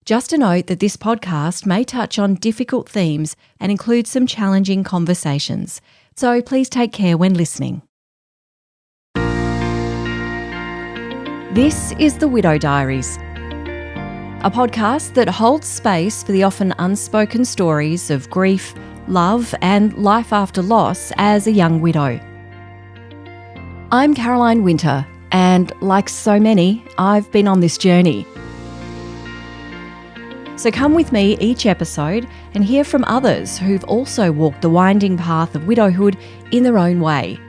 Just a note that this podcast may touch on difficult themes and include some challenging conversations, so please take care when listening. This is The Widow Diaries, a podcast that holds space for the often unspoken stories of grief, love and life after loss as a young widow. I'm Caroline Winter, and like so many, I've been on this journey. So come with me each episode and hear from others who've also walked the winding path of widowhood in their own way.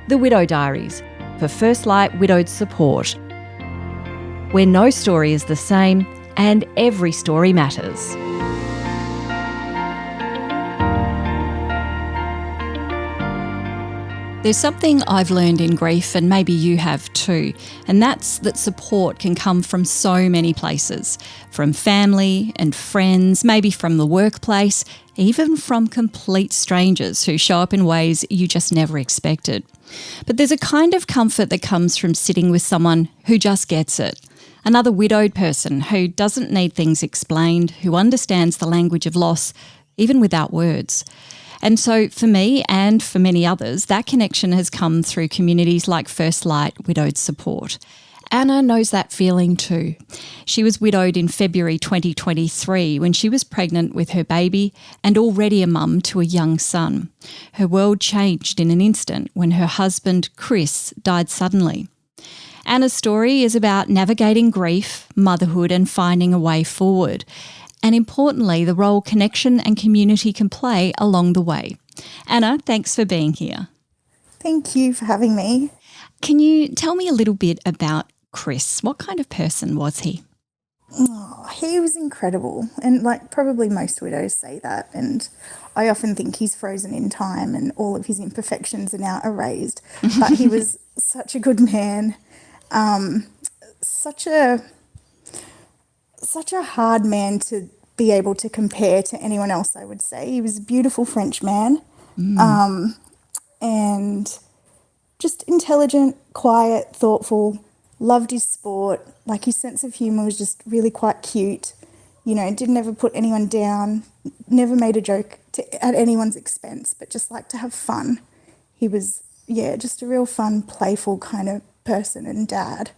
The Widow Diaries, for First Light Widowed Support, where no story is the same and every story matters. There's something I've learned in grief, and maybe you have too, and that's that support can come from so many places, from family and friends, maybe from the workplace, even from complete strangers who show up in ways you just never expected. But there's a kind of comfort that comes from sitting with someone who just gets it. Another widowed person who doesn't need things explained, who understands the language of loss, even without words. And so for me and for many others, that connection has come through communities like First Light Widowed Support. Anna knows that feeling too. She was widowed in February 2023 when she was pregnant with her baby and already a mum to a young son. Her world changed in an instant when her husband, Chris, died suddenly. Anna's story is about navigating grief, motherhood and finding a way forward. And importantly, the role connection and community can play along the way. Anna, thanks for being here. Thank you for having me. Can you tell me a little bit about Chris? What kind of person was he? Oh, he was incredible, and like probably most widows say that, and I often think he's frozen in time and all of his imperfections are now erased. But he was such a good man, such a hard man to be able to compare to anyone else, I would say. He was a beautiful French man, and just intelligent, quiet, thoughtful, loved his sport. Like, his sense of humour was just really quite cute. You know, didn't ever put anyone down, never made a joke at anyone's expense, but just liked to have fun. He was, just a real fun, playful kind of person and dad.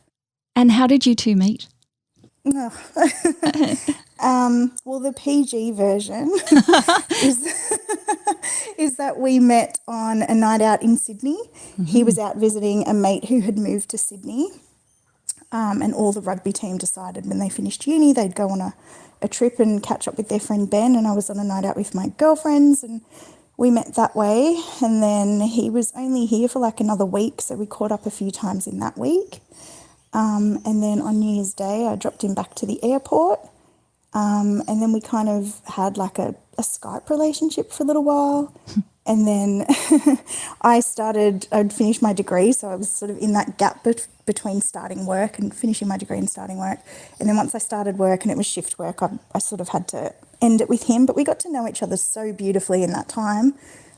And how did you two meet? Well, the PG version is that we met on a night out in Sydney. Mm-hmm. He was out visiting a mate who had moved to Sydney, and all the rugby team decided when they finished uni they'd go on a trip and catch up with their friend Ben, and I was on a night out with my girlfriends and we met that way. And then he was only here for like another week, so we caught up a few times in that week. And then on New Year's Day, I dropped him back to the airport. And then we kind of had like a Skype relationship for a little while. And then I'd finished my degree, so I was sort of in that gap between starting work and finishing my degree and starting work. And then once I started work and it was shift work, I sort of had to end it with him. But we got to know each other so beautifully in that time,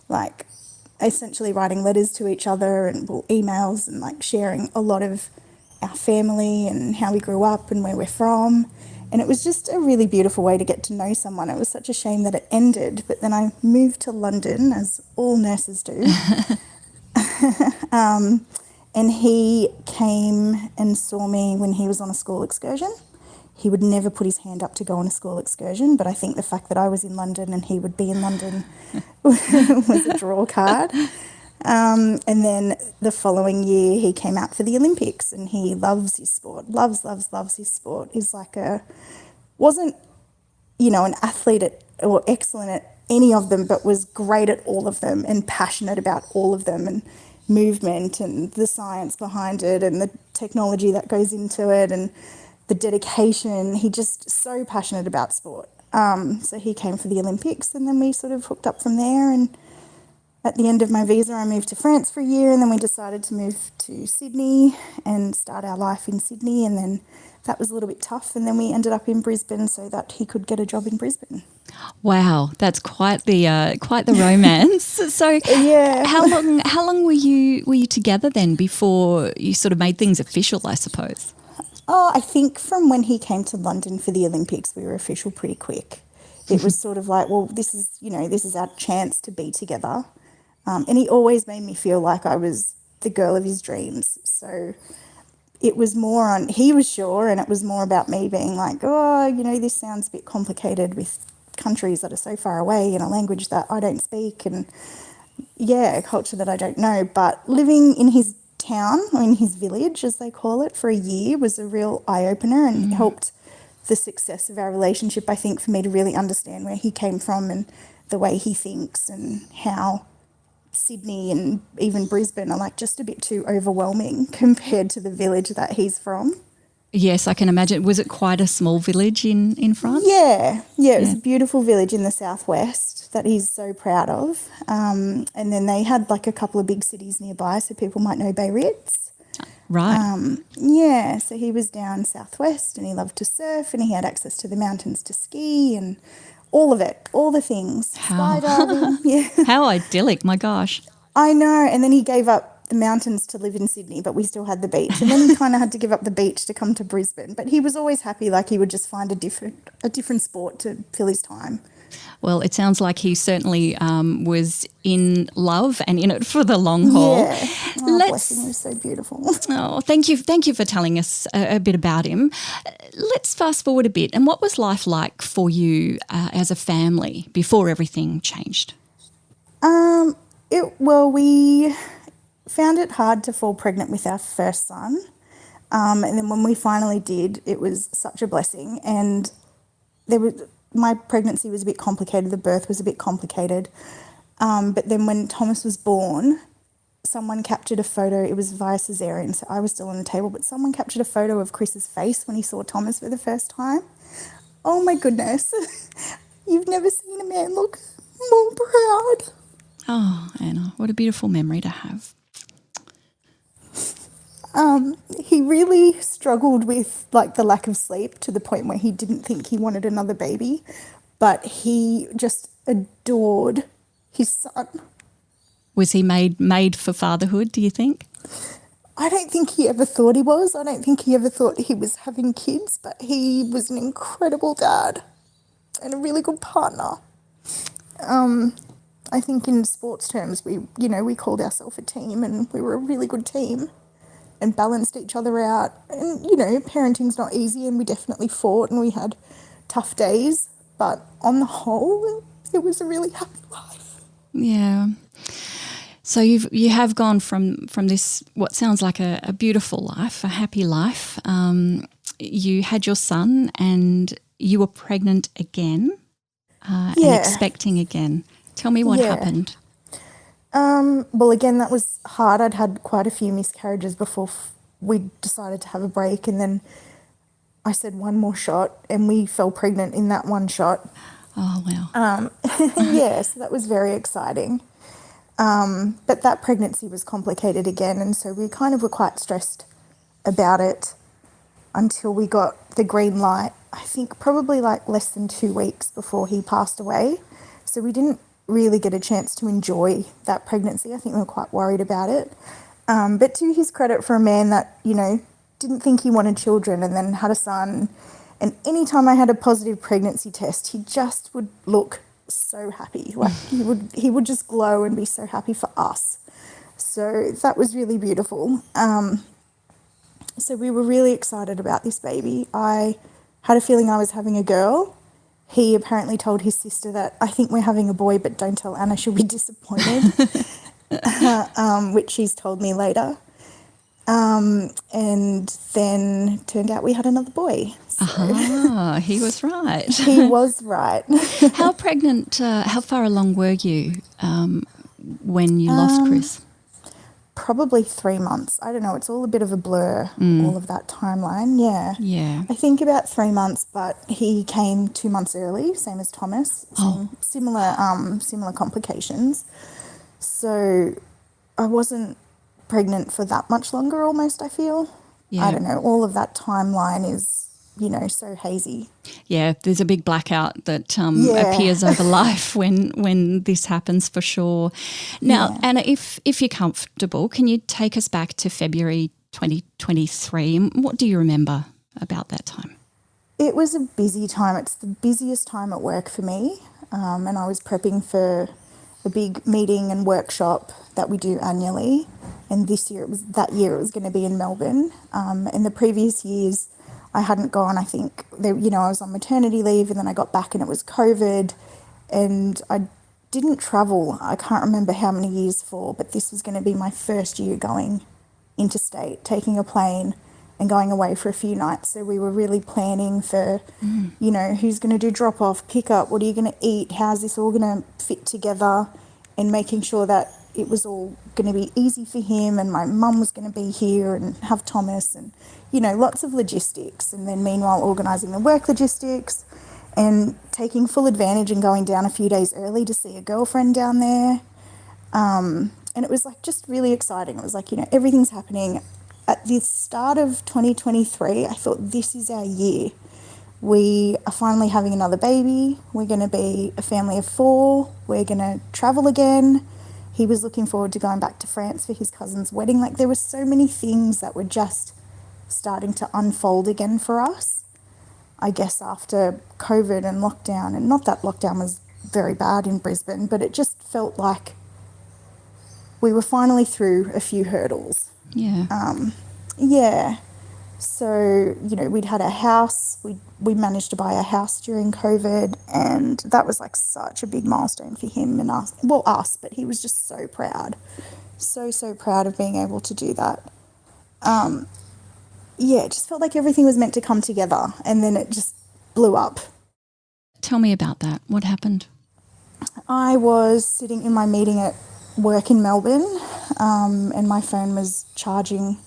like essentially writing letters to each other and emails and like sharing a lot of our family and how we grew up and where we're from. And it was just a really beautiful way to get to know someone. It was such a shame that it ended, but then I moved to London, as all nurses do. And he came and saw me when he was on a school excursion. He would never put his hand up to go on a school excursion, but I think the fact that I was in London and he would be in London was a draw card. And then the following year he came out for the Olympics, and he loves his sport, loves his sport. He's like wasn't, an athlete or excellent at any of them, but was great at all of them and passionate about all of them, and movement and the science behind it and the technology that goes into it and the dedication. He just so passionate about sport. So he came for the Olympics, and then we sort of hooked up from there. And at the end of my visa, I moved to France for a year, and then we decided to move to Sydney and start our life in Sydney. And then that was a little bit tough, and then we ended up in Brisbane so that he could get a job in Brisbane. Wow, that's quite the romance. So, yeah. How long were you together then before you sort of made things official, I suppose? Oh, I think from when he came to London for the Olympics, we were official pretty quick. It was sort of like, well, this is our chance to be together. And he always made me feel like I was the girl of his dreams. So it was more on, he was sure, and it was more about me being like, oh, this sounds a bit complicated with countries that are so far away and a language that I don't speak and, a culture that I don't know. But living in his town, or in his village, as they call it, for a year was a real eye-opener and helped the success of our relationship, I think, for me to really understand where he came from and the way he thinks and how Sydney and even Brisbane are like just a bit too overwhelming compared to the village that he's from. Yes, I can imagine. Was it quite a small village in France? Yeah, it was a beautiful village in the southwest that he's so proud of. And then they had like a couple of big cities nearby, so people might know Biarritz. Right. So he was down southwest and he loved to surf and he had access to the mountains to ski and all of it, all the things. Skydiving, yeah. How idyllic, my gosh. I know, and then he gave up the mountains to live in Sydney, but we still had the beach. And then he kind of had to give up the beach to come to Brisbane. But he was always happy, like he would just find a different sport to fill his time. Well, it sounds like he certainly was in love and in it for the long haul. Yeah. Oh, bless him, he was so beautiful. Oh, thank you for telling us a bit about him. Let's fast forward a bit. And what was life like for you as a family before everything changed? We found it hard to fall pregnant with our first son. And then when we finally did, it was such a blessing. And my pregnancy was a bit complicated. The birth was a bit complicated. But then when Thomas was born, someone captured a photo. It was via cesarean, so I was still on the table, but someone captured a photo of Chris's face when he saw Thomas for the first time. Oh my goodness. You've never seen a man look more proud. Oh, Anna, what a beautiful memory to have. He really struggled with like the lack of sleep to the point where he didn't think he wanted another baby, but he just adored his son. Was he made for fatherhood, do you think? I don't think he ever thought he was. I don't think he ever thought he was having kids, but he was an incredible dad and a really good partner. I think in sports terms, we called ourselves a team and we were a really good team and balanced each other out. And, parenting's not easy and we definitely fought and we had tough days, but on the whole, it was a really happy life. Yeah. So you have gone from this, what sounds like a beautiful life, a happy life. You had your son and you were pregnant again and expecting again. Tell me what happened. Well, again, that was hard. I'd had quite a few miscarriages before we decided to have a break, and then I said one more shot and we fell pregnant in that one shot. Oh, wow. So that was very exciting. But that pregnancy was complicated again, and so we kind of were quite stressed about it until we got the green light, I think probably like less than 2 weeks before he passed away. So we didn't really get a chance to enjoy that pregnancy. I think we were quite worried about it. But to his credit, for a man that, didn't think he wanted children and then had a son, and anytime I had a positive pregnancy test, he just would look so happy. Like he would just glow and be so happy for us. So that was really beautiful. So we were really excited about this baby. I had a feeling I was having a girl. He apparently told his sister that I think we're having a boy, but don't tell Anna, she'll be disappointed, which she's told me later. And then turned out we had another boy. So. He was right. He was right. How far along were you when you lost Chris? Probably 3 months. I don't know. It's all a bit of a blur, all of that timeline. Yeah. Yeah. I think about 3 months, but he came 2 months early, same as Thomas. Similar complications. So I wasn't pregnant for that much longer almost, I feel. Yeah. I don't know. All of that timeline is, so hazy. Yeah, there's a big blackout that appears over life when this happens, for sure. Now, Anna, if you're comfortable, can you take us back to February 2023? What do you remember about that time? It was a busy time. It's the busiest time at work for me. And I was prepping for a big meeting and workshop that we do annually. And that year it was going to be in Melbourne. In the previous years, I hadn't gone. I think, I was on maternity leave and then I got back and it was COVID and I didn't travel. I can't remember how many years for, but this was going to be my first year going interstate, taking a plane and going away for a few nights. So we were really planning for, who's going to do drop off, pick up, what are you going to eat, how's this all going to fit together, and making sure that it was all going to be easy for him and my mum was going to be here and have Thomas and, lots of logistics. And then meanwhile organising the work logistics and taking full advantage and going down a few days early to see a girlfriend down there. And it was just really exciting. It was everything's happening. At the start of 2023, I thought this is our year. We are finally having another baby. We're going to be a family of 4. We're going to travel again. He was looking forward to going back to France for his cousin's wedding. There were so many things that were just starting to unfold again for us. I guess after COVID and lockdown, and not that lockdown was very bad in Brisbane, but it just felt like we were finally through a few hurdles. Yeah. So, we'd had a house. We managed to buy a house during COVID, and that was such a big milestone for him and us. Well, us, but he was just so proud. So proud of being able to do that. It just felt like everything was meant to come together, and then it just blew up. Tell me about that. What happened? I was sitting in my meeting at work in Melbourne, and my phone was charging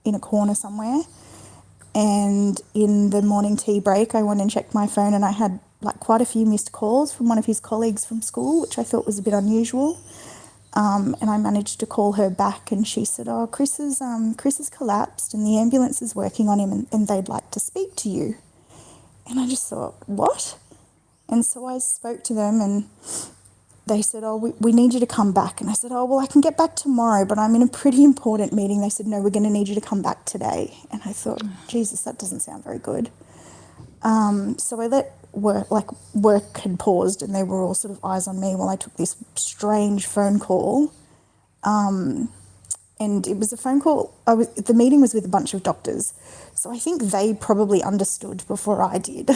in a corner somewhere. And in the morning tea break, I went and checked my phone and I had quite a few missed calls from one of his colleagues from school, which I thought was a bit unusual. And I managed to call her back and she said, Chris has collapsed and the ambulance is working on him and they'd like to speak to you. And I just thought, what? And so I spoke to them and they said, we need you to come back. And I said, well, I can get back tomorrow, but I'm in a pretty important meeting. They said, no, we're going to need you to come back today. And I thought, Jesus, that doesn't sound very good. So I let work had paused and they were all sort of eyes on me while I took this strange phone call. And it was a phone call. The meeting was with a bunch of doctors. So I think they probably understood before I did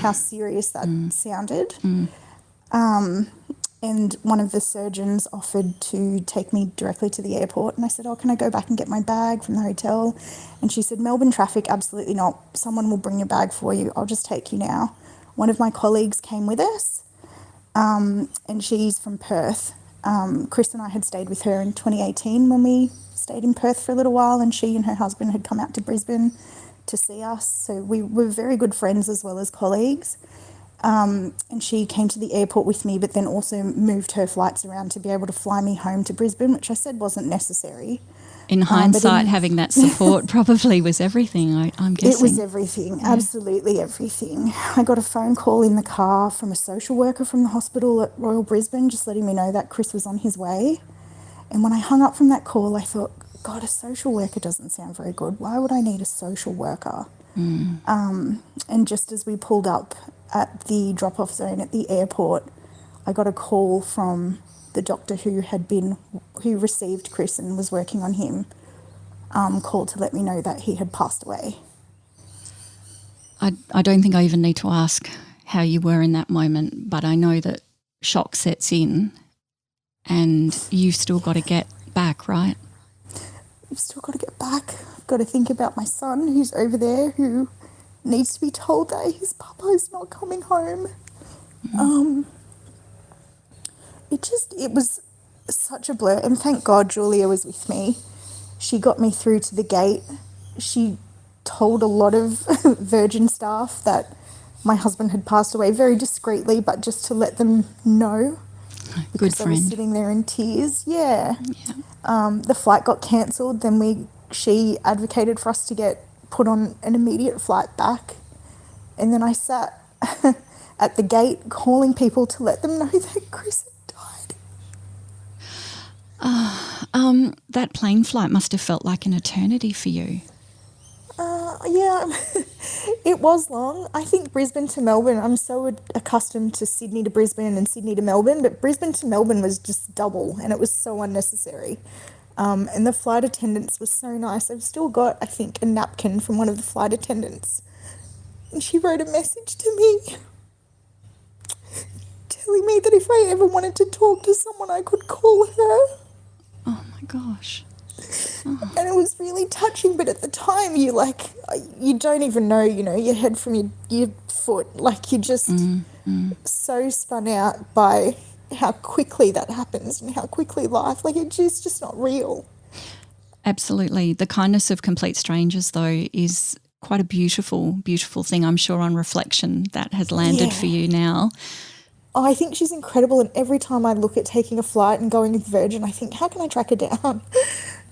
how serious that sounded. And one of the surgeons offered to take me directly to the airport. And I said, can I go back and get my bag from the hotel? And she said, Melbourne traffic, absolutely not. Someone will bring your bag for you. I'll just take you now. One of my colleagues came with us, and she's from Perth. Chris and I had stayed with her in 2018 when we stayed in Perth for a little while, and she and her husband had come out to Brisbane to see us. So we were very good friends as well as colleagues. And she came to the airport with me, but then also moved her flights around to be able to fly me home to Brisbane, which I said wasn't necessary. In hindsight, having that support probably was everything, I'm guessing. It was everything, absolutely everything. I got a phone call in the car from a social worker from the hospital at Royal Brisbane just letting me know that Chris was on his way. And when I hung up from that call, I thought, God, a social worker doesn't sound very good. Why would I need a social worker? And just as we pulled up at the drop-off zone at the airport, I got a call from the doctor who received Chris and was working on him, called to let me know that he had passed away. I don't think I even need to ask how you were in that moment, but I know that shock sets in and you've still got to get back, right? I've still got to get back. I've got to think about my son who's over there who needs to be told that his papa is not coming home. It was such a blur. And thank God Julia was with me. She got me through to the gate. She told a lot of Virgin staff that my husband had passed away very discreetly, but just to let them know. Good friend. I was sitting there in tears. Yeah. The flight got cancelled. Then she advocated for us to get put on an immediate flight back. And then I sat at the gate calling people to let them know that Chris had died. That plane flight must have felt like an eternity for you. Yeah, it was long. I think Brisbane to Melbourne, I'm so accustomed to Sydney to Brisbane and Sydney to Melbourne, but Brisbane to Melbourne was just double and it was so unnecessary. And the flight attendants was so nice. I've still got, I think, a napkin from one of the flight attendants. And she wrote a message to me telling me that if I ever wanted to talk to someone, I could call her. Oh my gosh. And it was really touching, but at the time you don't even know, your head from your foot. Like you're just so spun out by how quickly that happens and how quickly life, like it's just not real. Absolutely. The kindness of complete strangers, though, is quite a beautiful, beautiful thing. I'm sure on reflection that has landed for you now. Oh, I think she's incredible, and every time I look at taking a flight and going with Virgin, I think, how can I track her down?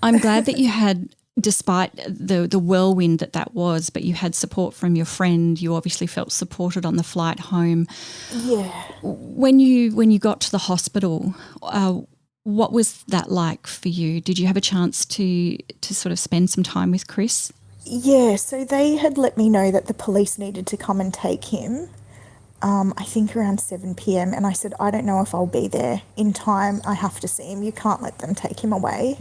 I'm glad that you had, despite the whirlwind that was, but you had support from your friend. You obviously felt supported on the flight home. Yeah. When you got to the hospital, what was that like for you? Did you have a chance to sort of spend some time with Chris? Yeah, so they had let me know that the police needed to come and take him, I think around 7 p.m. And I said, I don't know if I'll be there in time. I have to see him. You can't let them take him away.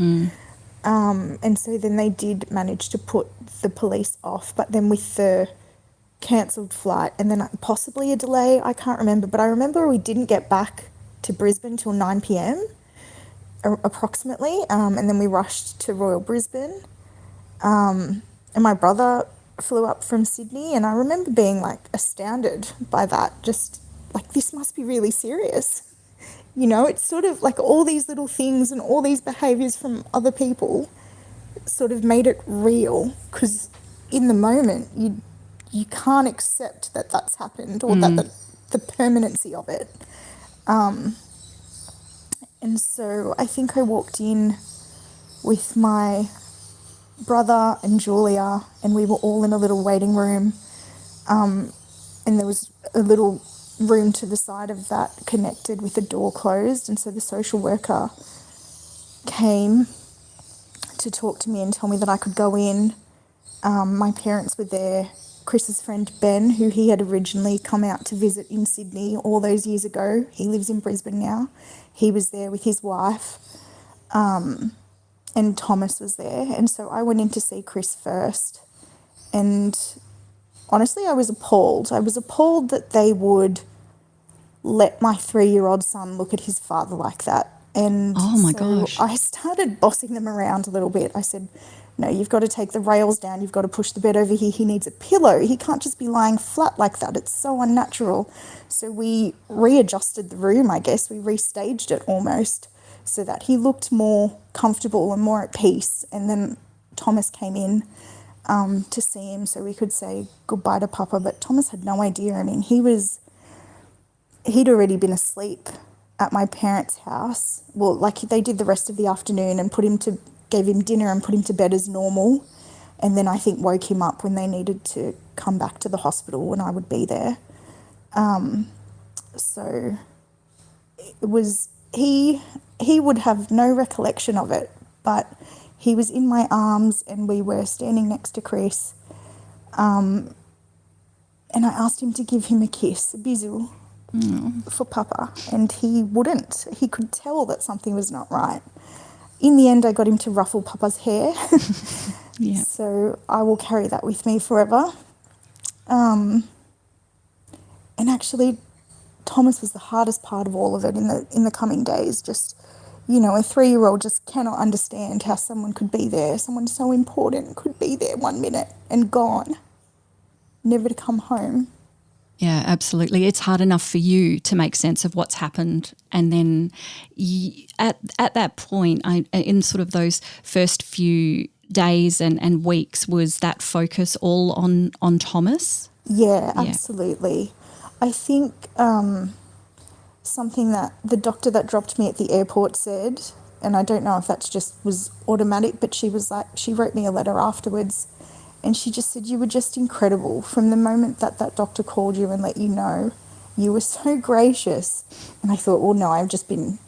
And so then they did manage to put the police off, but then with the cancelled flight and then possibly a delay, I can't remember. But I remember we didn't get back to Brisbane till 9 p.m. Approximately, and then we rushed to Royal Brisbane. And my brother flew up from Sydney, and I remember being like astounded by that, just like, this must be really serious. It's sort of like all these little things and all these behaviours from other people sort of made it real, because in the moment you can't accept that that's happened or that the permanency of it. And so I think I walked in with my brother and Julia, and we were all in a little waiting room, and there was a little room to the side of that connected with the door closed, and so the social worker came to talk to me and tell me that I could go in. My parents were there. Chris's friend Ben, who he had originally come out to visit in Sydney all those years ago, he lives in Brisbane now, he was there with his wife, and Thomas was there. And so I went in to see Chris first, and honestly I was appalled. I was appalled that they would let my 3-year-old son look at his father like that. And oh my gosh. I started bossing them around a little bit. I said, no, you've got to take the rails down. You've got to push the bed over here. He needs a pillow. He can't just be lying flat like that. It's so unnatural. So we readjusted the room, I guess. We restaged it almost so that he looked more comfortable and more at peace. And then Thomas came in to see him so we could say goodbye to Papa. But Thomas had no idea. I mean, he'd already been asleep at my parents' house. Well, like they did the rest of the afternoon and gave him dinner and put him to bed as normal. And then I think woke him up when they needed to come back to the hospital when I would be there. So it was, he would have no recollection of it, but he was in my arms and we were standing next to Chris. And I asked him to give him a kiss, a bisou, for Papa, and he wouldn't. He could tell that something was not right. In the end, I got him to ruffle Papa's hair. Yeah. So I will carry that with me forever. And actually, Thomas was the hardest part of all of it in the coming days. Just, a 3-year-old just cannot understand how someone could be there. Someone so important could be there 1 minute and gone, never to come home. Yeah, absolutely. It's hard enough for you to make sense of what's happened. And then at that point, in sort of those first few days and weeks, was that focus all on Thomas? Yeah, absolutely. I think something that the doctor that dropped me at the airport said, and I don't know if that's just was automatic, but she wrote me a letter afterwards. And she just said, you were just incredible from the moment that doctor called you and let you know. You were so gracious. And I thought, well, no, I've just been,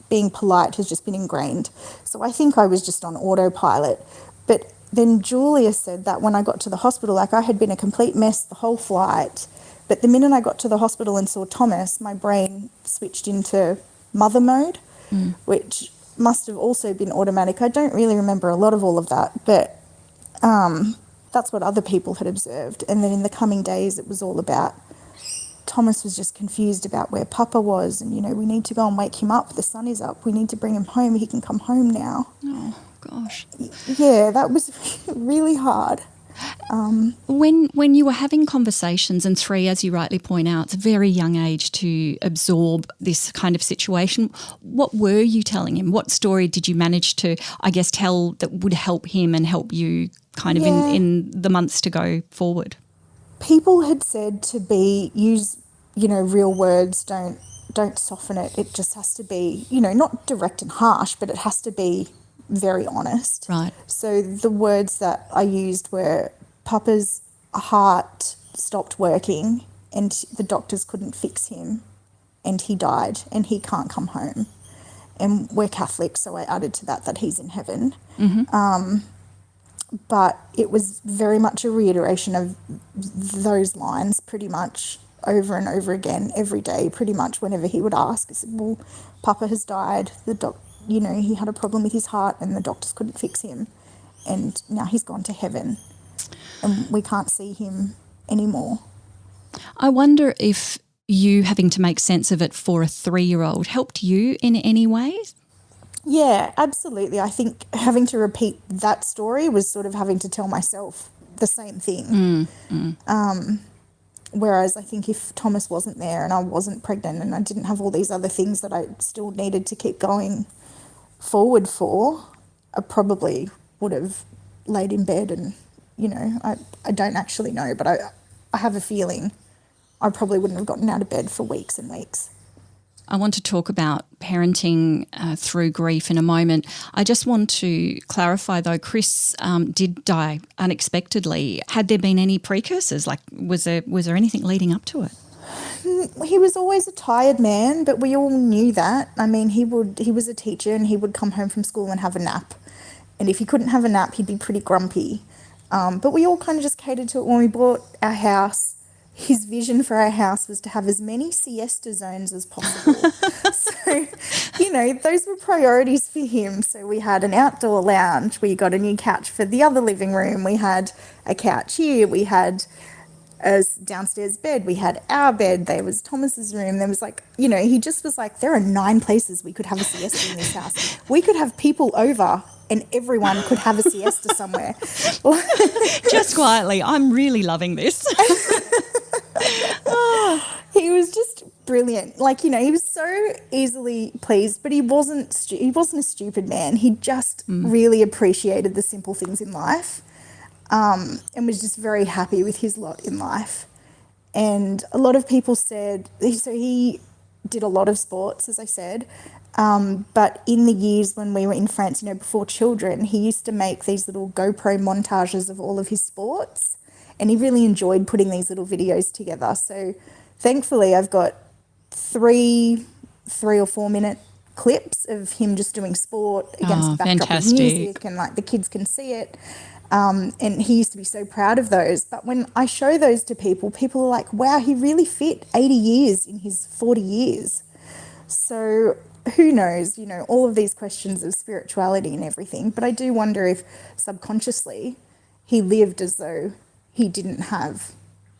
being polite has just been ingrained. So I think I was just on autopilot. But then Julia said that when I got to the hospital, like I had been a complete mess the whole flight, but the minute I got to the hospital and saw Thomas, my brain switched into mother mode, which must have also been automatic. I don't really remember a lot of all of that, but that's what other people had observed. And then in the coming days, it was all about Thomas was just confused about where Papa was, and, we need to go and wake him up. The sun is up. We need to bring him home. He can come home now. Oh, gosh. Yeah, that was really hard. When you were having conversations, and 3, as you rightly point out, it's a very young age to absorb this kind of situation, what were you telling him? What story did you manage to, I guess, tell that would help him and help you kind of in the months to go forward? People had said to use, real words, don't soften it. It just has to be, not direct and harsh, but it has to be very honest. Right. So the words that I used were Papa's heart stopped working and the doctors couldn't fix him and he died and he can't come home. And we're Catholic, so I added to that he's in heaven. Mm-hmm. But it was very much a reiteration of those lines pretty much over and over again every day, pretty much whenever he would ask. I said, well, Papa has died. He had a problem with his heart and the doctors couldn't fix him. And now he's gone to heaven and we can't see him anymore. I wonder if you having to make sense of it for a 3-year-old helped you in any way? Yeah, absolutely. I think having to repeat that story was sort of having to tell myself the same thing. Whereas I think if Thomas wasn't there and I wasn't pregnant and I didn't have all these other things that I still needed to keep going forward for, I probably would have laid in bed and, I don't actually know, but I have a feeling I probably wouldn't have gotten out of bed for weeks and weeks. I want to talk about parenting through grief in a moment. I just want to clarify, though, Chris did die unexpectedly. Had there been any precursors? Like, was there anything leading up to it? He was always a tired man, but we all knew that. I mean, he was a teacher and he would come home from school and have a nap. And if he couldn't have a nap, he'd be pretty grumpy. But we all kind of just catered to it when we bought our house. His vision for our house was to have as many siesta zones as possible. So, those were priorities for him. So we had an outdoor lounge. We got a new couch for the other living room. We had a couch here. We had a downstairs bed. We had our bed. There was Thomas's room. There was he just was like, there are 9 places we could have a siesta in this house. We could have people over and everyone could have a siesta somewhere. Just quietly, I'm really loving this. He was just brilliant. He was so easily pleased, but he wasn't a stupid man. He just really appreciated the simple things in life, and was just very happy with his lot in life. And a lot of people said, so he did a lot of sports, as I said, but in the years when we were in France, before children, he used to make these little GoPro montages of all of his sports. And he really enjoyed putting these little videos together. So thankfully I've got 3 or 4 minute clips of him just doing sport against the backdrop of music, and the kids can see it. And he used to be so proud of those. But when I show those to people, people are like, wow, he really fit 80 years in his 40 years. So who knows, all of these questions of spirituality and everything. But I do wonder if subconsciously he lived as though he didn't have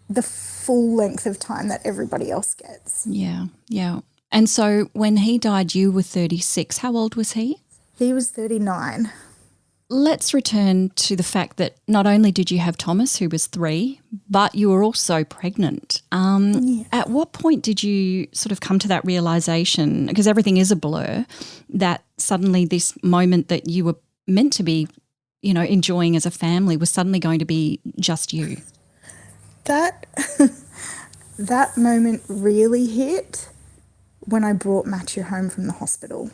the full length of time that everybody else gets. Yeah, yeah. And so when he died, you were 36. How old was he? He was 39. Let's return to the fact that not only did you have Thomas, who was 3, but you were also pregnant. At what point did you sort of come to that realisation, because everything is a blur, that suddenly this moment that you were meant to be enjoying as a family was suddenly going to be just you? That moment really hit when I brought Matthew home from the hospital.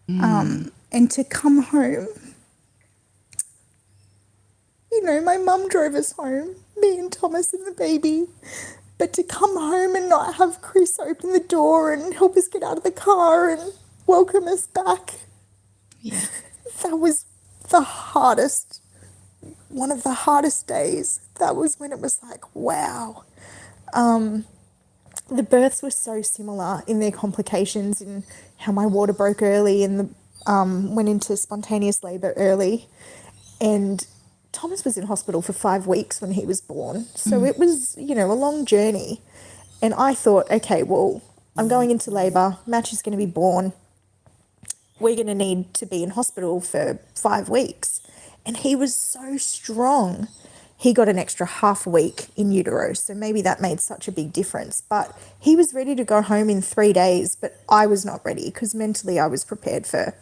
And to come home, my mum drove us home, me and Thomas and the baby, but to come home and not have Chris open the door and help us get out of the car and welcome us back, that was the hardest one of the hardest days. That was when it was like, wow. The births were so similar in their complications, in how my water broke early and went into spontaneous labour early. And Thomas was in hospital for 5 weeks when he was born. So it was, a long journey. And I thought, okay, well, I'm going into labour, Match is going to be born. We're going to need to be in hospital for 5 weeks. And he was so strong. He got an extra half a week in utero, so maybe that made such a big difference. But he was ready to go home in 3 days, but I was not ready because mentally I was prepared for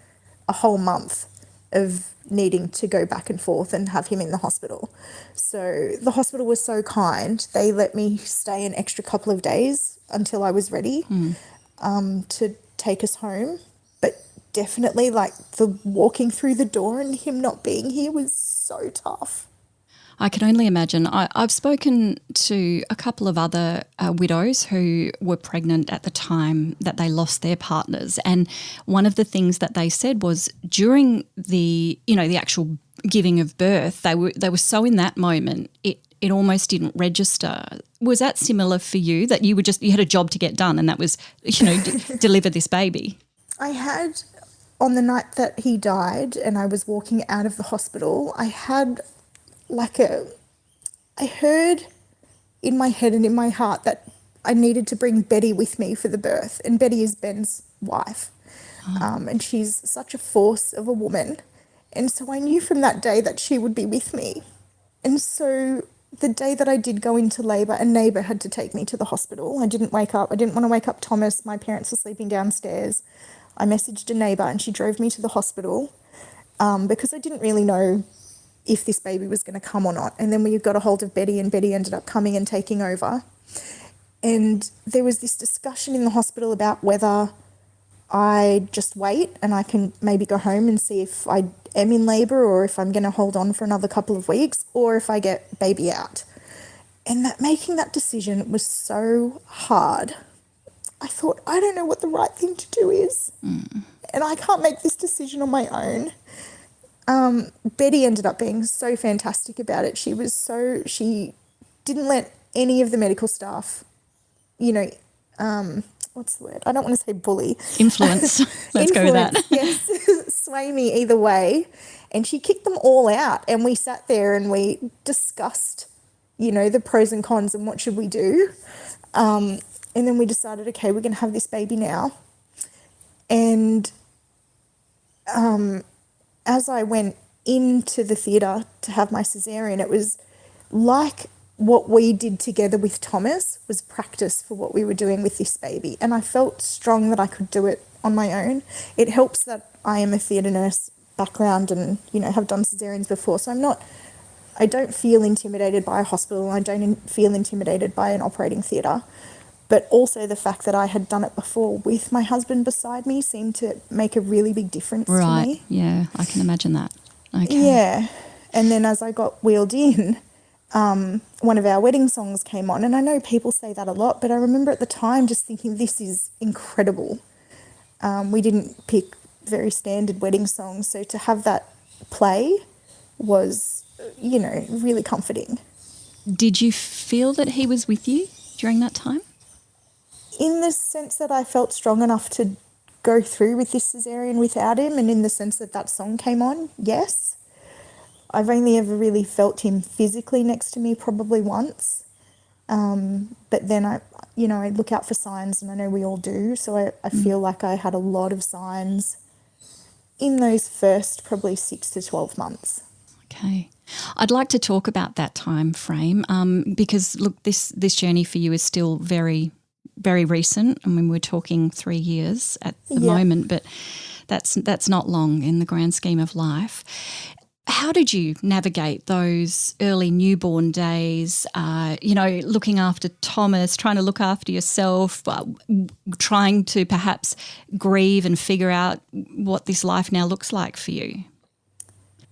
a whole month of needing to go back and forth and have him in the hospital. So the hospital was so kind. They let me stay an extra couple of days until I was ready to take us home. But definitely, like, the walking through the door and him not being here was so tough. I can only imagine. I've spoken to a couple of other widows who were pregnant at the time that they lost their partners, and one of the things that they said was during the actual giving of birth, they were so in that moment it almost didn't register. Was that similar for you, that you had a job to get done, and that was deliver this baby? I had, on the night that he died and I was walking out of the hospital, I had I heard in my head and in my heart that I needed to bring Betty with me for the birth. And Betty is Ben's wife. And she's such a force of a woman. And so I knew from that day that she would be with me. And so the day that I did go into labour, a neighbour had to take me to the hospital. I didn't wake up. I didn't want to wake up Thomas. My parents were sleeping downstairs. I messaged a neighbour and she drove me to the hospital because I didn't really know if this baby was going to come or not. And then we got a hold of Betty, and Betty ended up coming and taking over. And there was this discussion in the hospital about whether I just wait and I can maybe go home and see if I am in labour, or if I'm going to hold on for another couple of weeks, or if I get baby out. And that making that decision was so hard. I thought, I don't know what the right thing to do is. And I can't make this decision on my own. Betty ended up being so fantastic about it. She didn't let any of the medical staff, what's the word? I don't want to say bully. Influence. Let's go with that. Yes, sway me either way. And she kicked them all out. And we sat there and we discussed, the pros and cons and what should we do. And then we decided, okay, we're going to have this baby now. And as I went into the theatre to have my caesarean, it was like what we did together with Thomas was practice for what we were doing with this baby. And I felt strong that I could do it on my own. It helps that I am a theatre nurse background and, have done caesareans before. So I don't feel intimidated by a hospital. I don't feel intimidated by an operating theatre. But also the fact that I had done it before with my husband beside me seemed to make a really big difference to me. Right, yeah, I can imagine that. Okay. Yeah. And then as I got wheeled in, one of our wedding songs came on. And I know people say that a lot, but I remember at the time just thinking, this is incredible. We didn't pick very standard wedding songs. So to have that play was, really comforting. Did you feel that he was with you during that time? In the sense that I felt strong enough to go through with this caesarean without him, and in the sense that song came on, yes. I've only ever really felt him physically next to me probably once. But then I look out for signs, and I know we all do. So I feel like I had a lot of signs in those first probably 6 to 12 months. Okay. I'd like to talk about that time frame because, look, this journey for you is still very, very recent. I mean, we're talking 3 years at the moment, but that's not long in the grand scheme of life. How did you navigate those early newborn days, looking after Thomas, trying to look after yourself, trying to perhaps grieve and figure out what this life now looks like for you?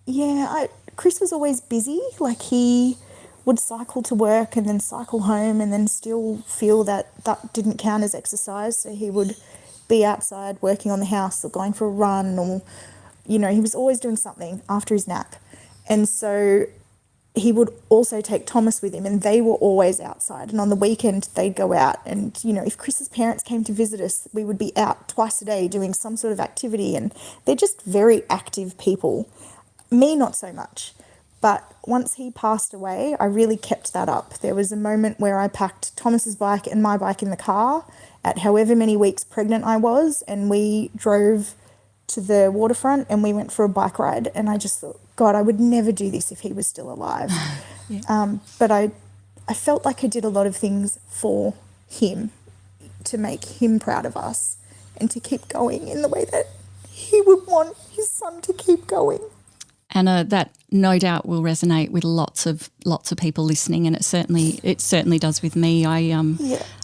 Yeah, Chris was always busy. Like, he would cycle to work and then cycle home and then still feel that didn't count as exercise. So he would be outside working on the house or going for a run, or, he was always doing something after his nap. And so he would also take Thomas with him, and they were always outside. And on the weekend, they'd go out. And, you know, if Chris's parents came to visit us, we would be out twice a day doing some sort of activity. And they're just very active people. Me, not so much. But once he passed away, I really kept that up. There was a moment where I packed Thomas's bike and my bike in the car at however many weeks pregnant I was, and we drove to the waterfront and we went for a bike ride. And I just thought, God, I would never do this if he was still alive. But I felt like I did a lot of things for him to make him proud of us and to keep going in the way that he would want his son to keep going. Anna, that no doubt will resonate with lots of people listening, and it certainly does with me.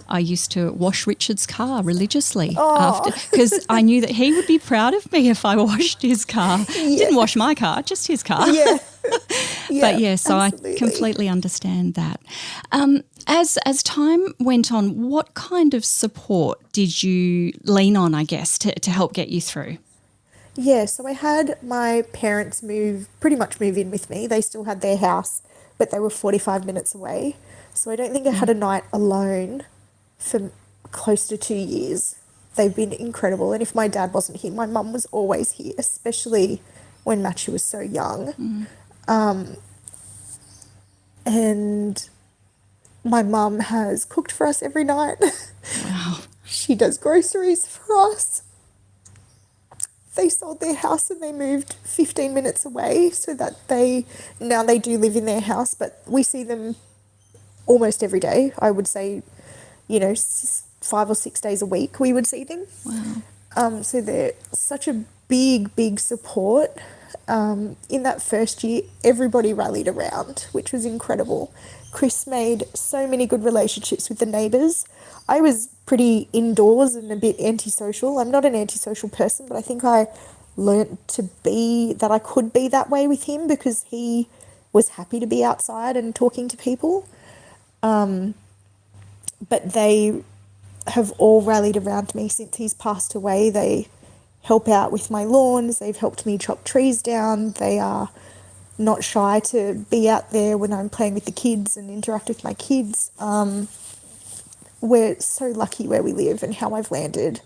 I used to wash Richard's car religiously after, because I knew that he would be proud of me if I washed his car. Didn't wash my car, just his car. But so absolutely. I completely understand that. As time went on, what kind of support did you lean on, I guess, to help get you through? Yeah, so I had my parents pretty much move in with me. They still had their house, but they were 45 minutes away. So I don't think I had a night alone for close to 2 years. They've been incredible. And if my dad wasn't here, my mum was always here, especially when Matthew was so young. And my mum has cooked for us every night. Wow. She does groceries for us. They sold their house and they moved 15 minutes away so that they do live in their house, but we see them almost every day. I would say, 5 or 6 days a week we would see them. Wow. So they're such a big support. In that first year, everybody rallied around, which was incredible. Chris made so many good relationships with the neighbours. I was pretty indoors and a bit antisocial. I'm not an antisocial person, but I think I learnt that I could be that way with him because he was happy to be outside and talking to people. But they have all rallied around me since he's passed away. They help out with my lawns. They've helped me chop trees down. They are not shy to be out there when I'm playing with the kids and interact with my kids. We're so lucky where we live and how I've landed.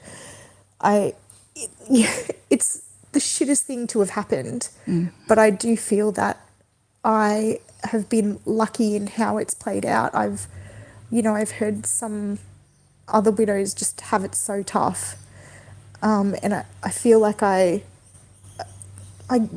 It's the shittest thing to have happened, but I do feel that I have been lucky in how it's played out. I've heard some other widows just have it so tough, and I feel like I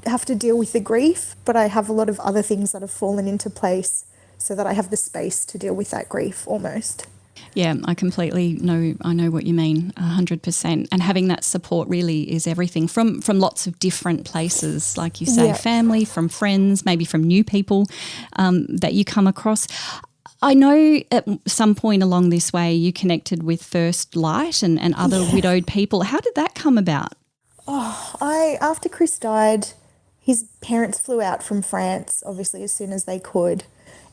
have to deal with the grief, but I have a lot of other things that have fallen into place so that I have the space to deal with that grief almost. Yeah, I completely know. I know what you mean, 100%. And having that support really is everything from lots of different places, like you say, family, from friends, maybe from new people that you come across. I know at some point along this way you connected with First Light and other widowed people. How did that come about? After Chris died, his parents flew out from France, obviously, as soon as they could.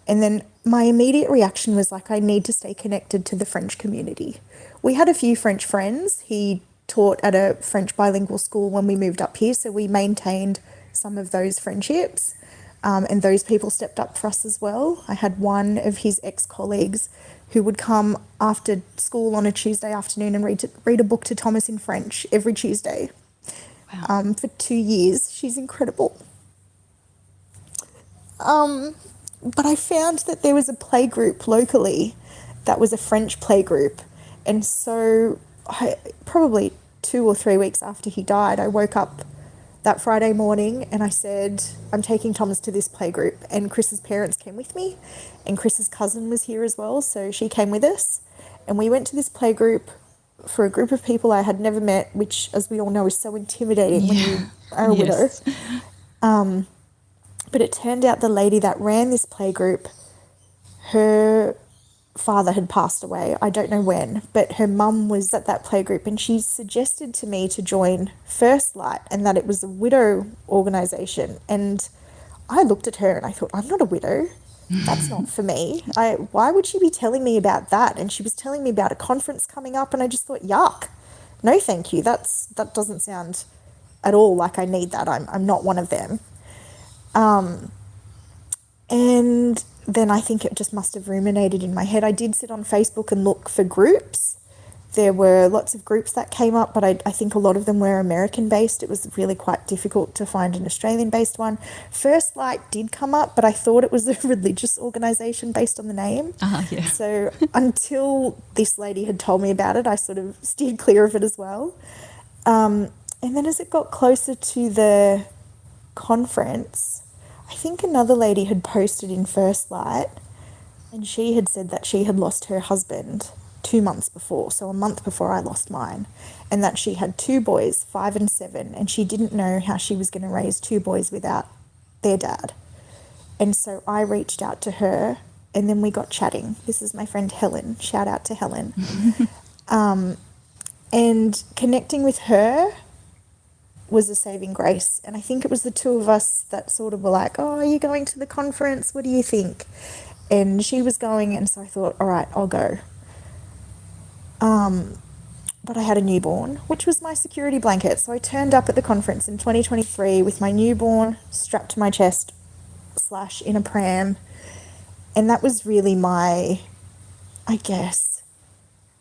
And then my immediate reaction was like, I need to stay connected to the French community. We had a few French friends. He taught at a French bilingual school when we moved up here, so we maintained some of those friendships. And those people stepped up for us as well. I had one of his ex-colleagues who would come after school on a Tuesday afternoon and read a book to Thomas in French every Tuesday. Wow. For 2 years. She's incredible. But I found that there was a playgroup locally that was a French playgroup. And so probably 2 or 3 weeks after he died, I woke up that Friday morning and I said, I'm taking Thomas to this playgroup. And Chris's parents came with me and Chris's cousin was here as well. So she came with us and we went to this playgroup for a group of people I had never met, which, as we all know, is so intimidating when you are a widow. But it turned out the lady that ran this playgroup, her father had passed away. I don't know when, but her mum was at that playgroup and she suggested to me to join First Light and that it was a widow organisation. And I looked at her and I thought, I'm not a widow. That's not for me. Why would she be telling me about that? And she was telling me about a conference coming up and I just thought, yuck. No, thank you. That doesn't sound at all like I need that. I'm not one of them. And then I think it just must have ruminated in my head. I did sit on Facebook and look for groups. There were lots of groups that came up, but I think a lot of them were American-based. It was really quite difficult to find an Australian-based one. First Light did come up, but I thought it was a religious organisation based on the name. Yeah. So until this lady had told me about it, I sort of steered clear of it as well. And then as it got closer to the conference, I think another lady had posted in First Light, and she had said that she had lost her husband 2 months before, so a month before I lost mine, and that she had two boys, 5 and 7, and she didn't know how she was going to raise two boys without their dad. And so I reached out to her, and then we got chatting. This is my friend Helen. Shout out to Helen. And connecting with her was a saving grace. And I think it was the two of us that sort of were like, oh, are you going to the conference? What do you think? And she was going, and so I thought, all right, I'll go. But I had a newborn, which was my security blanket. So I turned up at the conference in 2023 with my newborn strapped to my chest / in a pram. And that was really my, I guess,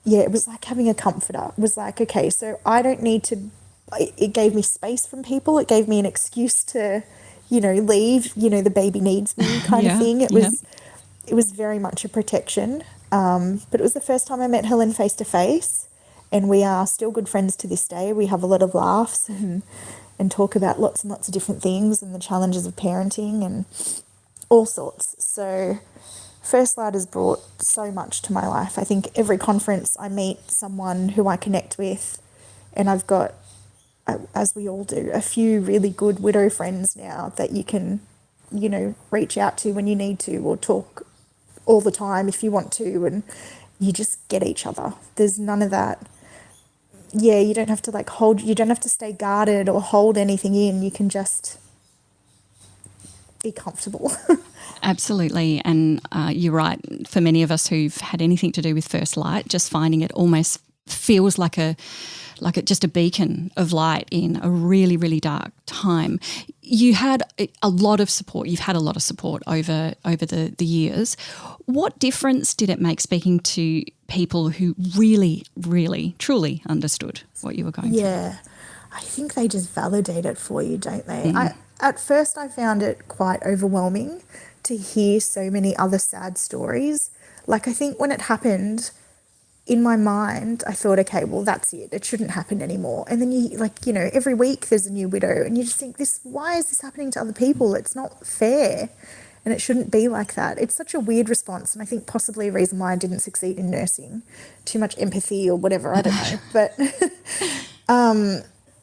yeah, it was like having a comforter. It was like, okay, so I don't need to, it gave me space from people. It gave me an excuse to, leave, the baby needs me kind of thing. It was very much a protection. But it was the first time I met Helen face to face, and we are still good friends to this day. We have a lot of laughs and talk about lots and lots of different things and the challenges of parenting and all sorts. So First Light has brought so much to my life. I think every conference I meet someone who I connect with, and I've got, as we all do, a few really good widow friends now that you can, reach out to when you need to, or talk all the time if you want to, and you just get each other. There's none of that. Yeah, you don't have to you don't have to stay guarded or hold anything in. You can just be comfortable. Absolutely. And you're right. For many of us who've had anything to do with First Light, just finding it almost feels like just a beacon of light in a really, really dark time. You had a lot of support. You've had a lot of support over the years. What difference did it make speaking to people who really, really, truly understood what you were going through? Yeah, I think they just validate it for you, don't they? At first I found it quite overwhelming to hear so many other sad stories. Like, I think when it happened, in my mind, I thought, okay, well, that's it. It shouldn't happen anymore. And then every week there's a new widow, and you just think, why is this happening to other people? It's not fair, and it shouldn't be like that. It's such a weird response, and I think possibly a reason why I didn't succeed in nursing. Too much empathy or whatever, I don't know. But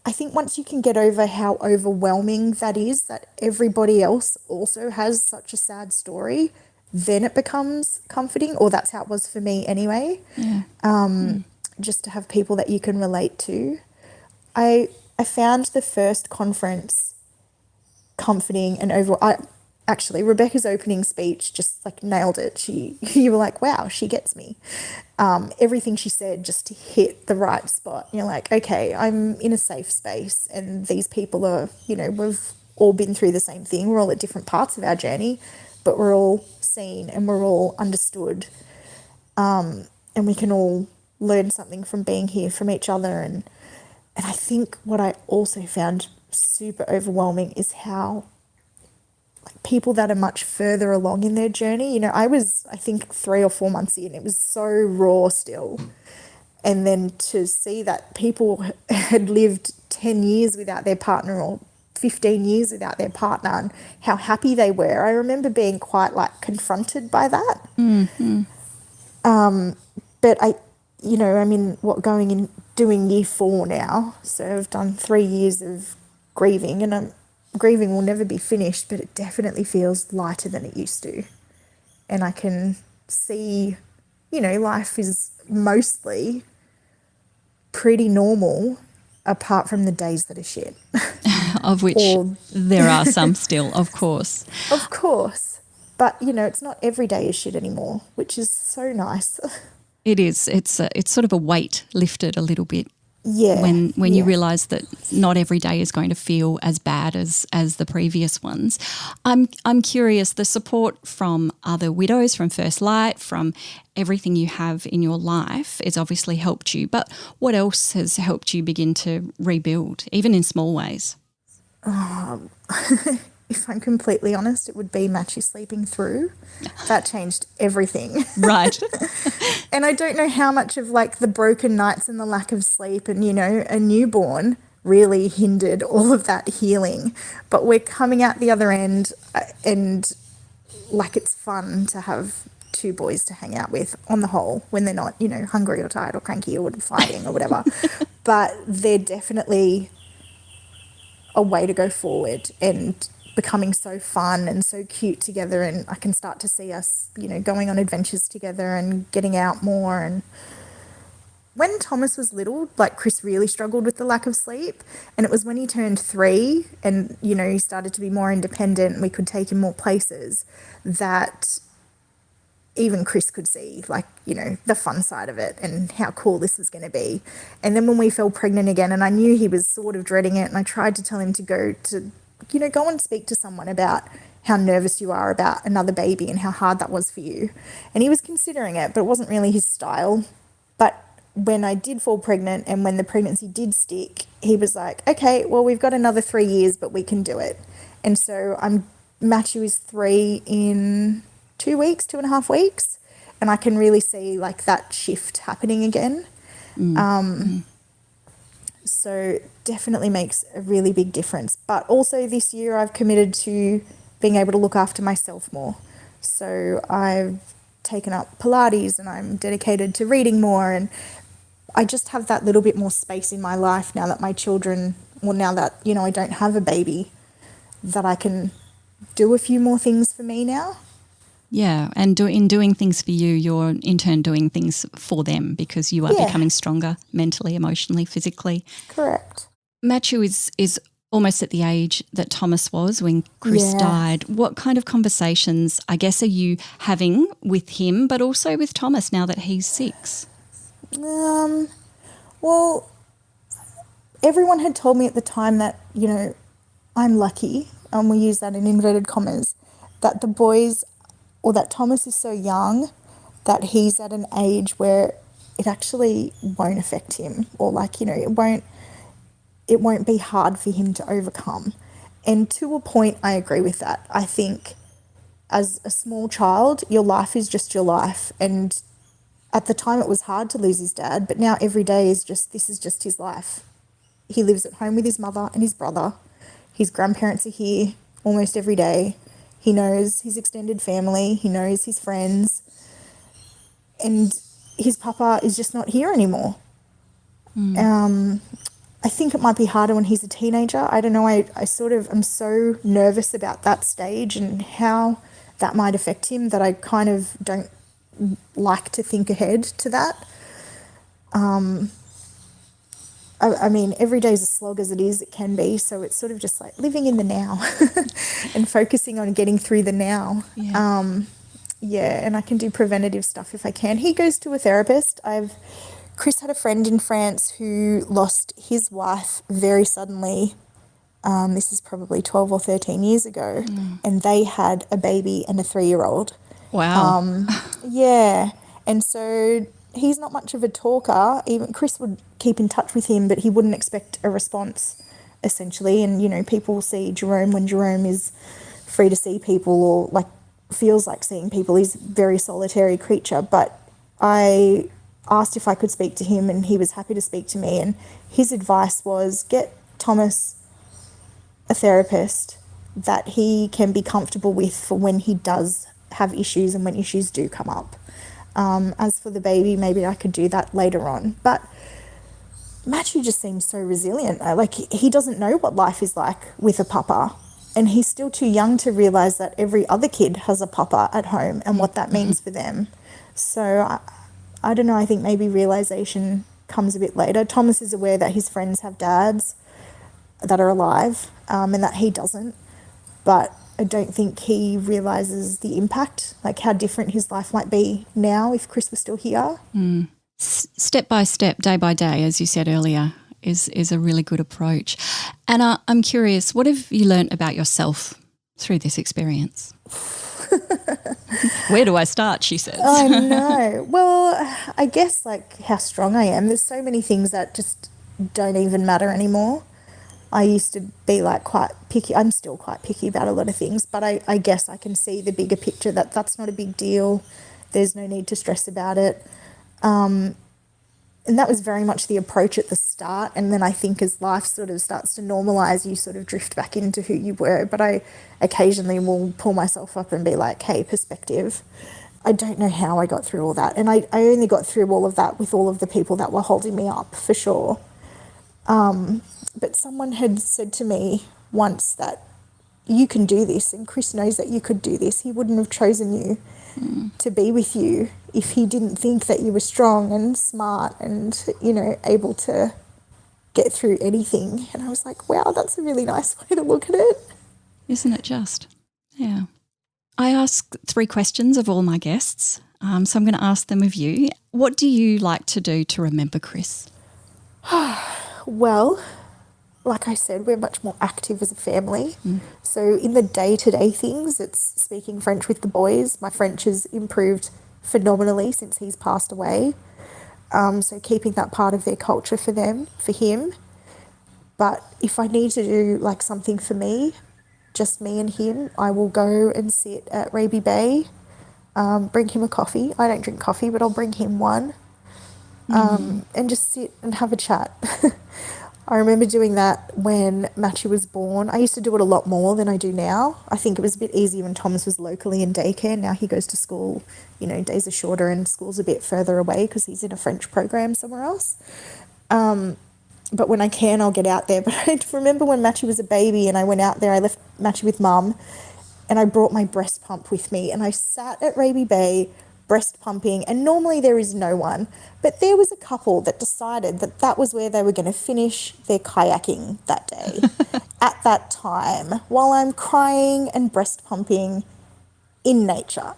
I think once you can get over how overwhelming that is, that everybody else also has such a sad story, then it becomes comforting, or that's how it was for me anyway. Yeah. Just to have people that you can relate to. I found the first conference comforting and actually, Rebecca's opening speech just nailed it. You were like, wow, she gets me. Everything she said just hit the right spot. You're like, okay, I'm in a safe space, and these people are, we've all been through the same thing. We're all at different parts of our journey, but we're all seen and we're all understood. And we can all learn something from being here from each other. And I think what I also found super overwhelming is how people that are much further along in their journey, I was, I think, 3 or 4 months in, it was so raw still. And then to see that people had lived 10 years without their partner, or 15 years without their partner, and how happy they were. I remember being quite confronted by that. Mm-hmm. But doing year 4 now. So I've done 3 years of grieving, and grieving will never be finished, but it definitely feels lighter than it used to. And I can see, life is mostly pretty normal apart from the days that are shit. Of which there are some still, of course. Of course. But, it's not every day is shit anymore, which is so nice. It is. It's sort of a weight lifted a little bit. Yeah. when you Yeah. realize that not every day is going to feel as bad as the previous ones. I'm curious, the support from other widows, from First Light, from everything you have in your life has obviously helped you, but what else has helped you begin to rebuild, even in small ways? If I'm completely honest, it would be Matthew sleeping through. That changed everything. Right. And I don't know how much of like the broken nights and the lack of sleep and, you know, a newborn really hindered all of that healing. But we're coming out the other end, and like it's fun to have two boys to hang out with on the whole when they're not, you know, hungry or tired or cranky or fighting or whatever. But they're definitely a way to go forward and becoming so fun and so cute together, and I can start to see us, you know, going on adventures together and getting out more. And when Thomas was little, like Chris really struggled with the lack of sleep, and it was when he turned 3 and, you know, he started to be more independent and we could take him more places, that even Chris could see, like, you know, the fun side of it and how cool this was going to be. And then when we fell pregnant again, and I knew he was sort of dreading it, and I tried to tell him to go to, you know, go and speak to someone about how nervous you are about another baby and how hard that was for you. And he was considering it, but it wasn't really his style. But when I did fall pregnant and when the pregnancy did stick, he was like, okay, well, we've got another 3 years, but we can do it. And so Matthew is 3 in 2 weeks, 2.5 weeks, and I can really see like that shift happening again. So definitely makes a really big difference. But also this year I've committed to being able to look after myself more. So I've taken up Pilates and I'm dedicated to reading more, and I just have that little bit more space in my life now that my children, well, now that, you know, I don't have a baby, that I can do a few more things for me now. Yeah, and in doing things for you, you're in turn doing things for them because you are becoming stronger mentally, emotionally, physically. Correct. Matthew is almost at the age that Thomas was when Chris died. What kind of conversations, I guess, are you having with him, but also with Thomas now that he's 6? Well, everyone had told me at the time that, you know, I'm lucky, and we use that in inverted commas, that the boys, or that Thomas is so young that he's at an age where it actually won't affect him, or like, you know, it won't be hard for him to overcome. And to a point, I agree with that. I think as a small child, your life is just your life. And at the time it was hard to lose his dad, but now every day is just, this is just his life. He lives at home with his mother and his brother. His grandparents are here almost every day. He knows his extended family. He knows his friends. And his papa is just not here anymore. I think it might be harder when he's a teenager. I don't know. I sort of am so nervous about that stage and how that might affect him that I kind of don't like to think ahead to that. I mean, every day is a slog as it can be. So it's sort of just like living in the now and focusing on getting through the now. And I can do preventative stuff if I can. He goes to a therapist. Chris had a friend in France who lost his wife very suddenly. This is probably 12 or 13 years ago. And they had a baby and a 3-year-old. Wow. And so he's not much of a talker. Even Chris would keep in touch with him, but he wouldn't expect a response, essentially. And, you know, people see Jerome when Jerome is free to see people or like feels like seeing people. He's a very solitary creature. But I asked if I could speak to him, and he was happy to speak to me. And his advice was, get Thomas a therapist that he can be comfortable with for when he does have issues and when issues do come up. As for the baby, maybe I could do that later on. But Matthew just seems so resilient. Like, he doesn't know what life is like with a papa. And he's still too young to realise that every other kid has a papa at home and what that means for them. So I don't know, I think maybe realisation comes a bit later. Thomas is aware that his friends have dads that are alive, and that he doesn't. But I don't think he realises the impact, like how different his life might be now if Chris was still here. Step by step, day by day, as you said earlier, is a really good approach. Anna, I'm curious, what have you learnt about yourself through this experience? Where do I start, she says. I know. Well, I guess like how strong I am. There's so many things that just don't even matter anymore. I used to be like quite picky. I'm still quite picky about a lot of things, but I guess I can see the bigger picture that that's not a big deal. There's no need to stress about it. And that was very much the approach at the start. And then I think as life sort of starts to normalise, you sort of drift back into who you were. But I occasionally will pull myself up and be like, hey, perspective. I don't know how I got through all that. And I only got through all of that with all of the people that were holding me up, for sure. But someone had said to me once that you can do this, and Chris knows that you could do this. He wouldn't have chosen you to be with you if he didn't think that you were strong and smart and, able to get through anything. And I was like, wow, that's a really nice way to look at it. Isn't it just? Yeah. I ask 3 questions of all my guests, so I'm going to ask them of you. What do you like to do to remember Chris? Well, like I said, we're much more active as a family. So in the day-to-day things, it's speaking French with the boys. My French has improved phenomenally since he's passed away. So keeping that part of their culture for him. But if I need to do like something for me, just me and him, I will go and sit at Raby Bay, bring him a coffee. I don't drink coffee, but I'll bring him one, and just sit and have a chat. I remember doing that when Matthew was born. I used to do it a lot more than I do now. I think it was a bit easier when Thomas was locally in daycare. Now he goes to school, days are shorter and school's a bit further away because he's in a French program somewhere else. But when I can, I'll get out there. But I remember when Matthew was a baby and I went out there, I left Matthew with Mum and I brought my breast pump with me and I sat at Raby Bay breast pumping, and normally there is no one, but there was a couple that decided that that was where they were going to finish their kayaking that day at that time while I'm crying and breast pumping in nature.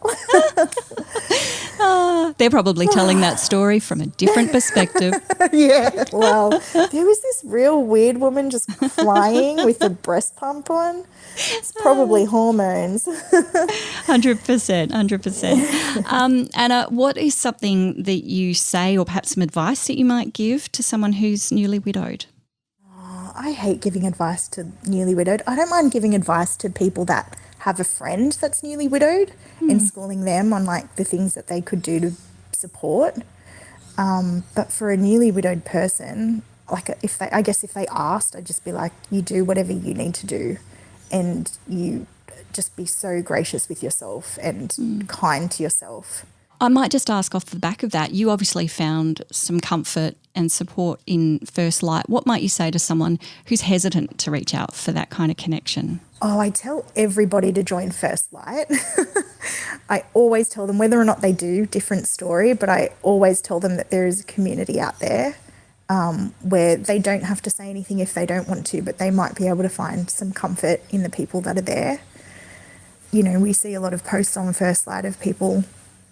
They're probably telling that story from a different perspective. Yeah, well, there was this real weird woman just crying with a breast pump on. It's probably hormones. 100%. Anna, what is something that you say or perhaps some advice that you might give to someone who's newly widowed? I hate giving advice to newly widowed. I don't mind giving advice to people that have a friend that's newly widowed and schooling them on like the things that they could do to support. But for a newly widowed person, like if they asked, I'd just be like, you do whatever you need to do, and you just be so gracious with yourself and kind to yourself. I might just ask off the back of that, you obviously found some comfort and support in First Light. What might you say to someone who's hesitant to reach out for that kind of connection? Oh, I tell everybody to join First Light. I always tell them, whether or not they do, different story, but I always tell them that there is a community out there where they don't have to say anything if they don't want to, but they might be able to find some comfort in the people that are there. We see a lot of posts on First Light of people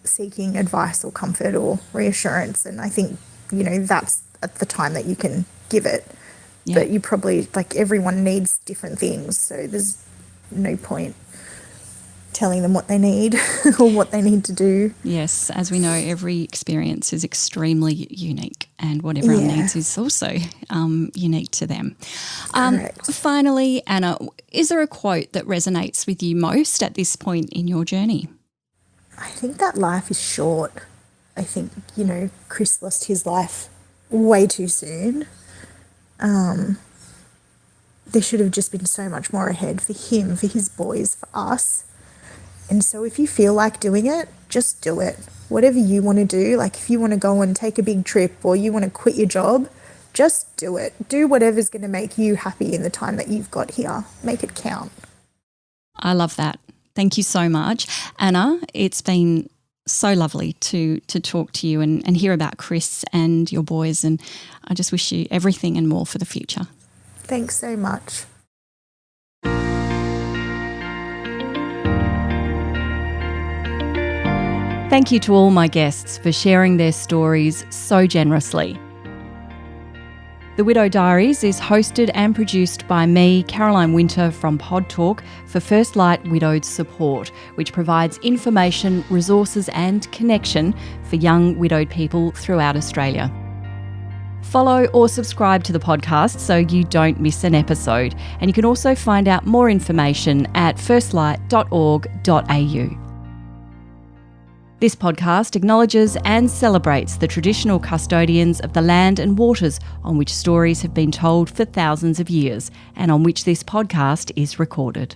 seeking advice or comfort or reassurance, and I think, that's at the time that you can give it. Yeah. But you probably, everyone needs different things, so there's no point telling them what they need or what they need to do. Yes, as we know, every experience is extremely unique, and what everyone needs is also unique to them. Finally, Anna, is there a quote that resonates with you most at this point in your journey? I think that life is short. I think, Chris lost his life way too soon. There should have just been so much more ahead for him, for his boys, for us. And so if you feel like doing it, just do it. Whatever you want to do, like if you want to go and take a big trip or you want to quit your job, just do it. Do whatever's going to make you happy in the time that you've got here. Make it count. I love that. Thank you so much. Anna, it's been so lovely to talk to you and hear about Chris and your boys, and I just wish you everything and more for the future. Thanks so much. Thank you to all my guests for sharing their stories so generously. The Widow Diaries is hosted and produced by me, Caroline Winter from Pod Talk for First Light Widowed Support, which provides information, resources and connection for young widowed people throughout Australia. Follow or subscribe to the podcast so you don't miss an episode, and you can also find out more information at firstlight.org.au. This podcast acknowledges and celebrates the traditional custodians of the land and waters on which stories have been told for thousands of years and on which this podcast is recorded.